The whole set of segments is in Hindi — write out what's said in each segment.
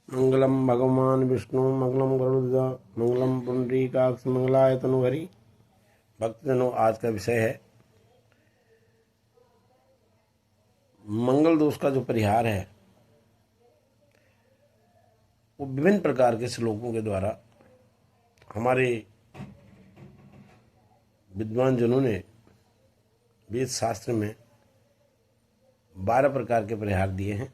मंगलम भगवान विष्णु मंगलम गरुड़ध्वज मंगलम पुंडरीकाक्ष मंगलाय तनुहरि। भक्तजनों, आज का विषय है मंगल दोष का जो परिहार है वो विभिन्न प्रकार के श्लोकों के द्वारा हमारे विद्वान जनों ने वेद शास्त्र में 12 प्रकार के परिहार दिए हैं।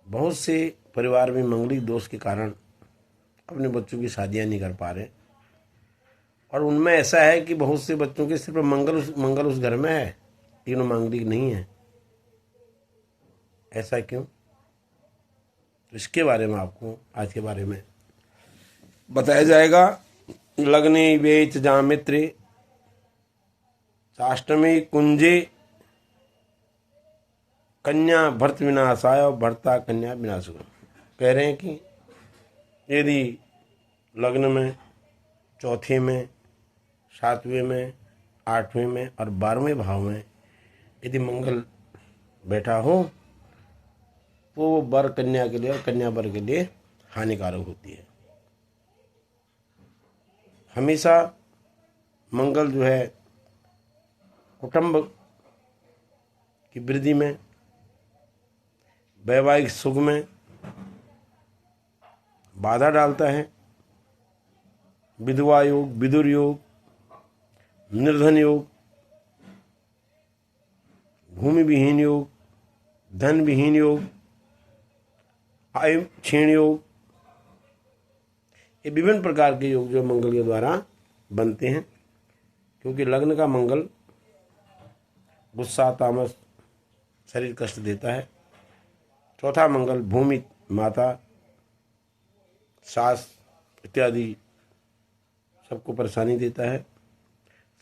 बहुत से परिवार में मंगलिक दोष के कारण अपने बच्चों की शादियां नहीं कर पा रहे, और उनमें ऐसा है कि बहुत से बच्चों के सिर्फ मंगल उस घर में है, तीनों मांगलिक नहीं है। ऐसा क्यों? तो इसके बारे में आपको आज के बारे में बताया जाएगा। लग्ने वेच जामित्रे साष्टमी कुंजे कन्या भर्त विनाशाय और भर्ता कन्या विनाश। कह रहे हैं कि यदि लग्न में, चौथे में, 7वें में, 8वें में और 12वें भाव में यदि मंगल बैठा हो तो वो वर कन्या के लिए और कन्या वर के लिए हानिकारक होती है। हमेशा मंगल जो है कुटुंब की वृद्धि में, वैवाहिक सुख में बाधा डालता है। विधवा योग, विदुर योग, निर्धन योग, भूमि विहीन योग, धन विहीन योग, आयु क्षीण योग, ये विभिन्न प्रकार के योग जो मंगल के द्वारा बनते हैं। क्योंकि लग्न का मंगल गुस्सा, तामस, शरीर कष्ट देता है। चौथा मंगल भूमि, माता, सास इत्यादि सबको परेशानी देता है।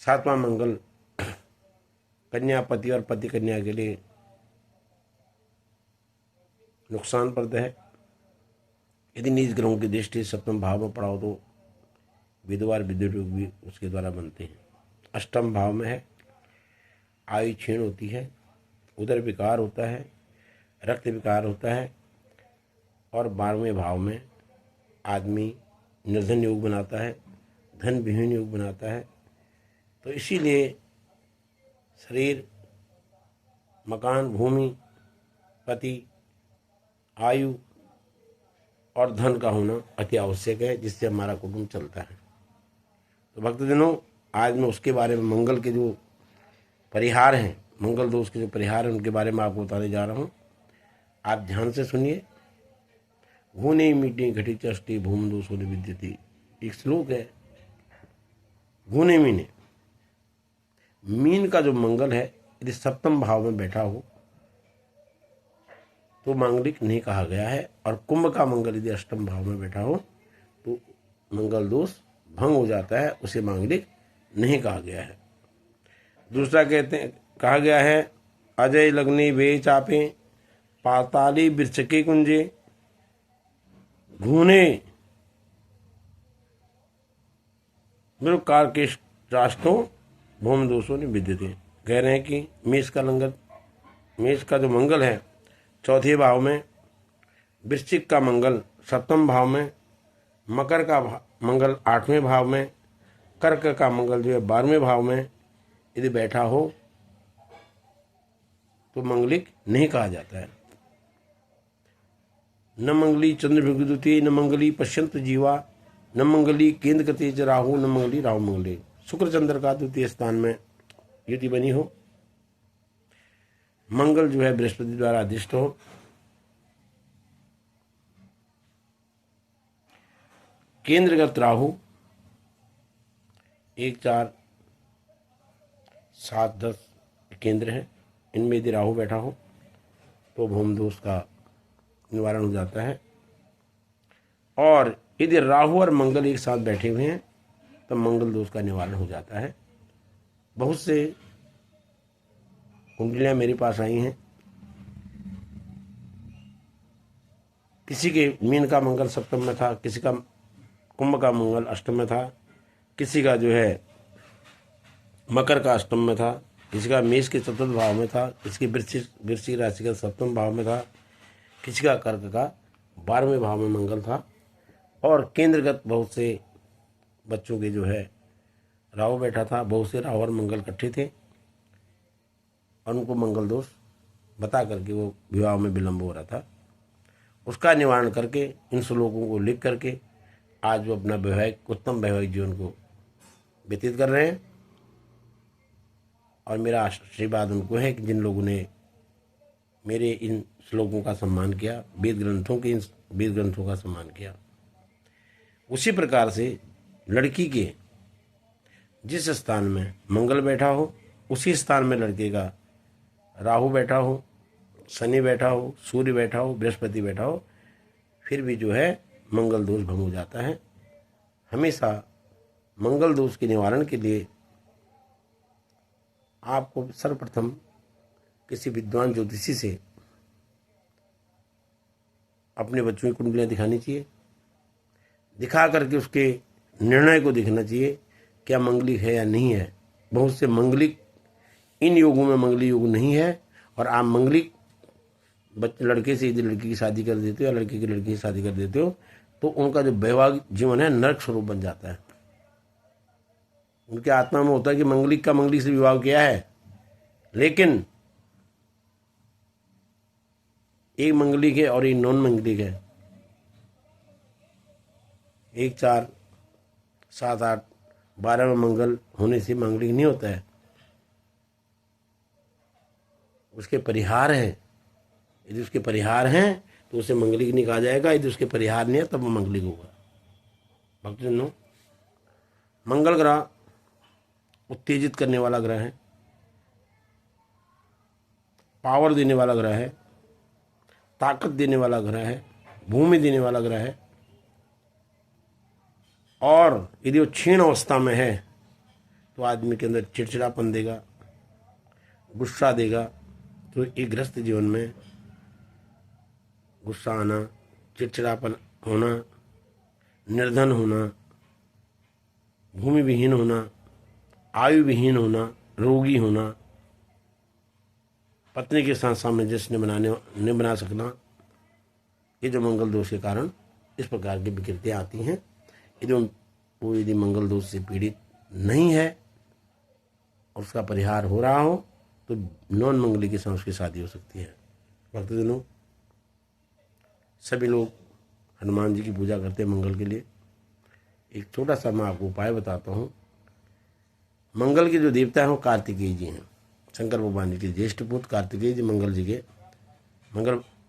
7वां मंगल कन्या पति और पति कन्या के लिए नुकसानप्रद है। यदि नीच ग्रहों की दृष्टि 7वें भाव में पड़ा हो तो विधवा और विधुर योग भी उसके द्वारा बनते हैं। 8वें भाव में है, आयु क्षीण होती है, उदर विकार होता है, रक्त विकार होता है। और 12वें भाव में आदमी निर्धन योग बनाता है, धन विहीन योग बनाता है। तो इसीलिए शरीर, मकान, भूमि, पति, आयु और धन का होना अति आवश्यक है, जिससे हमारा कुटुंब चलता है। तो भक्तजनों, आज मैं उसके बारे में मंगल के जो परिहार हैं, मंगल दोष के जो परिहार हैं, उनके बारे में आपको बताने जा रहा हूँ। आप ध्यान से सुनिए। घूने मीटे घटी चष्टि भूम दोषो विद्यति, एक श्लोक है। घूने मीने, मीन का जो मंगल है यदि 7वें भाव में बैठा हो तो मांगलिक नहीं कहा गया है, और कुंभ का मंगल यदि 8वें भाव में बैठा हो तो मंगल दोष भंग हो जाता है, उसे मांगलिक नहीं कहा गया है। दूसरा कहते हैं, कहा गया है अजय लग्ने वे चापे पाताली वृक्षके कुंजे घूने के राष्ट्रों भूम दोषों ने विद्यते। कह रहे हैं कि मेष का जो मंगल है 4थे भाव में, वृश्चिक का मंगल 7वें भाव में, मकर का मंगल 8वें भाव में, कर्क का मंगल जो है 12वें भाव में यदि बैठा हो तो मंगलिक नहीं कहा जाता है। न मंगली चंद्र विद्युति न मंगली पश्यंत जीवा न मंगली केंद्र तेज राहु न मंगली राहु मंगले। शुक्र चंद्र का 2 स्थान में युति बनी हो, मंगल जो है बृहस्पति द्वारा अधिष्ट हो, केंद्रगत राहु 1, 4, 7, 10 केंद्र है, इनमें यदि राहु बैठा हो तो भूम दोष का निवारण हो जाता है। और यदि राहु और मंगल एक साथ बैठे हुए हैं तो मंगल दोष का निवारण हो जाता है। बहुत से कुंडलियां मेरे पास आई हैं, किसी के मीन का मंगल 7वें में था, किसी का कुंभ का मंगल 8वें में था, किसी का जो है मकर का 8वें में था, किसी का मेष के 4th भाव में था, किसी के वृश्चिक राशि का 7वें भाव में था, खिचका कर्क का 12वें भाव में मंगल था और केंद्रगत बहुत से बच्चों के जो है राहु बैठा था। बहुत से राहु और मंगल इकट्ठे थे और उनको मंगल दोष बता करके वो विवाह में विलंब हो रहा था। उसका निवारण करके इन श्लोकों को लिख करके आज वो अपना वैवाहिक उत्तम वैवाहिक जीवन को व्यतीत कर रहे हैं। और मेरा आशीर्वाद उनको है कि जिन लोगों ने मेरे इन श्लोकों का सम्मान किया, वेद ग्रंथों का सम्मान किया। उसी प्रकार से लड़की के जिस स्थान में मंगल बैठा हो उसी स्थान में लड़के का राहु बैठा हो, शनि बैठा हो, सूर्य बैठा हो, बृहस्पति बैठा हो, फिर भी जो है मंगल दोष भंग हो जाता है। हमेशा मंगल दोष के निवारण के लिए आपको सर्वप्रथम किसी विद्वान ज्योतिषी से अपने बच्चों की कुंडलियाँ दिखानी चाहिए। दिखा करके उसके निर्णय को देखना चाहिए क्या मंगलिक है या नहीं है। बहुत से मंगलिक इन योगों में मंगली योग नहीं है और आप मंगलिक लड़के से यदि लड़की की शादी कर देते हो या लड़के की लड़की की शादी कर देते हो तो उनका जो वैवाहिक जीवन है नरक स्वरूप बन जाता है। उनके आत्मा में होता है कि मंगलिक का मंगलिक से विवाह किया है, लेकिन एक मंगलिक है और एक नॉन मंगलिक है। 1, 4, 7, 8, 12 में मंगल होने से मंगलिक नहीं होता है। उसके परिहार है। यदि उसके परिहार हैं तो उसे मंगलिक नहीं कहा जाएगा। यदि उसके परिहार नहीं है तब वो मंगलिक होगा। भक्तजनों, मंगल ग्रह उत्तेजित करने वाला ग्रह है, पावर देने वाला ग्रह है, ताकत देने वाला ग्रह है, भूमि देने वाला ग्रह है। और यदि वो क्षीण अवस्था में है तो आदमी के अंदर चिड़चिड़ापन देगा, गुस्सा देगा। तो एक गृहस्थ जीवन में गुस्सा आना, चिड़चिड़ापन होना, निर्धन होना, भूमि विहीन होना, आयु विहीन होना, रोगी होना, पत्नी के साथ सामंजस्य नहीं बना सकना, ये जो मंगल दोष के कारण इस प्रकार की विकृतियाँ आती हैं। यदि मंगल दोष से पीड़ित नहीं है और उसका परिहार हो रहा हो तो नॉन मंगली के साथ उसकी शादी हो सकती है। भक्तजनों, सभी लोग हनुमान जी की पूजा करते हैं मंगल के लिए। एक छोटा सा मैं आपको उपाय बताता हूँ। मंगल के जो देवता हैं वो कार्तिकेय जी हैं। शंकर भगवान जी के ज्येष्ठ पुत्र कार्तिकेय जी मंगल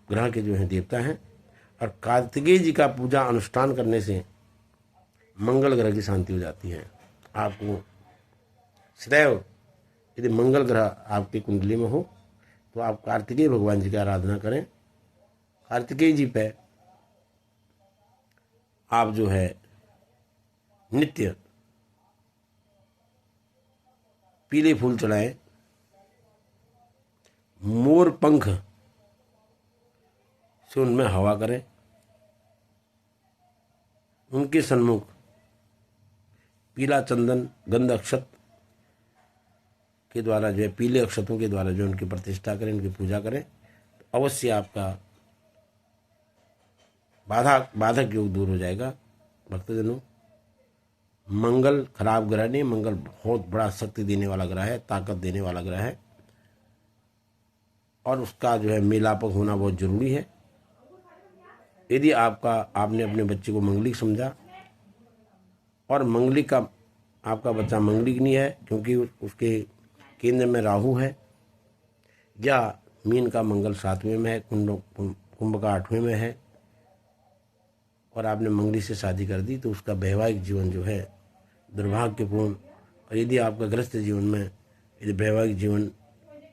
ग्रह के जो हैं देवता हैं। और कार्तिकेय जी का पूजा अनुष्ठान करने से मंगल ग्रह की शांति हो जाती है। आपको सदैव यदि मंगल ग्रह आपकी कुंडली में हो तो आप कार्तिकेय भगवान जी की आराधना करें। कार्तिकेय जी पे आप जो है नित्य पीले फूल चढ़ाएं, मोर पंख से उनमें हवा करें, उनके सन्मुख पीला चंदन गंध अक्षत के द्वारा जो है पीले अक्षतों के द्वारा जो उनकी प्रतिष्ठा करें, उनकी पूजा करें, तो अवश्य आपका बाधक योग दूर हो जाएगा। भक्तजनों, मंगल खराब ग्रह नहीं, मंगल बहुत बड़ा शक्ति देने वाला ग्रह है, ताकत देने वाला ग्रह है और उसका जो है मेलापक होना बहुत जरूरी है। यदि आपने अपने बच्चे को मंगलिक समझा और मंगलिक का आपका बच्चा मंगलिक नहीं है क्योंकि उसके केंद्र में राहु है या मीन का मंगल 7वें में है, कुंभ का 8वें में है और आपने मंगली से शादी कर दी तो उसका वैवाहिक जीवन जो है दुर्भाग्यपूर्ण। और यदि आपका गृहस्थ जीवन में यदि वैवाहिक जीवन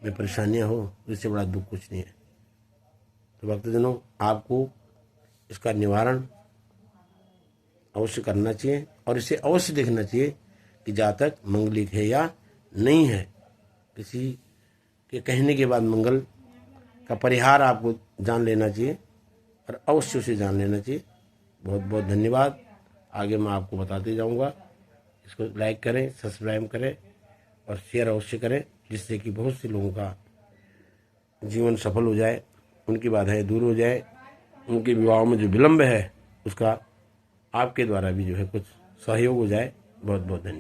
में परेशानियां हो तो इससे बड़ा दुख कुछ नहीं है। तो भक्तजनों, आपको इसका निवारण अवश्य करना चाहिए और इसे अवश्य देखना चाहिए कि जातक मंगलिक है या नहीं है। किसी के कहने के बाद मंगल का परिहार आपको जान लेना चाहिए और अवश्य उसे जान लेना चाहिए। बहुत बहुत धन्यवाद। आगे मैं आपको बताते जाऊंगा। इसको लाइक करें, सब्सक्राइब करें और शेयर अवश्य करें, जिससे कि बहुत से लोगों का जीवन सफल हो जाए, उनकी बाधाएं दूर हो जाए। उनके विवाह में जो विलम्ब है उसका आपके द्वारा भी जो है कुछ सहयोग हो जाए। बहुत बहुत धन्यवाद।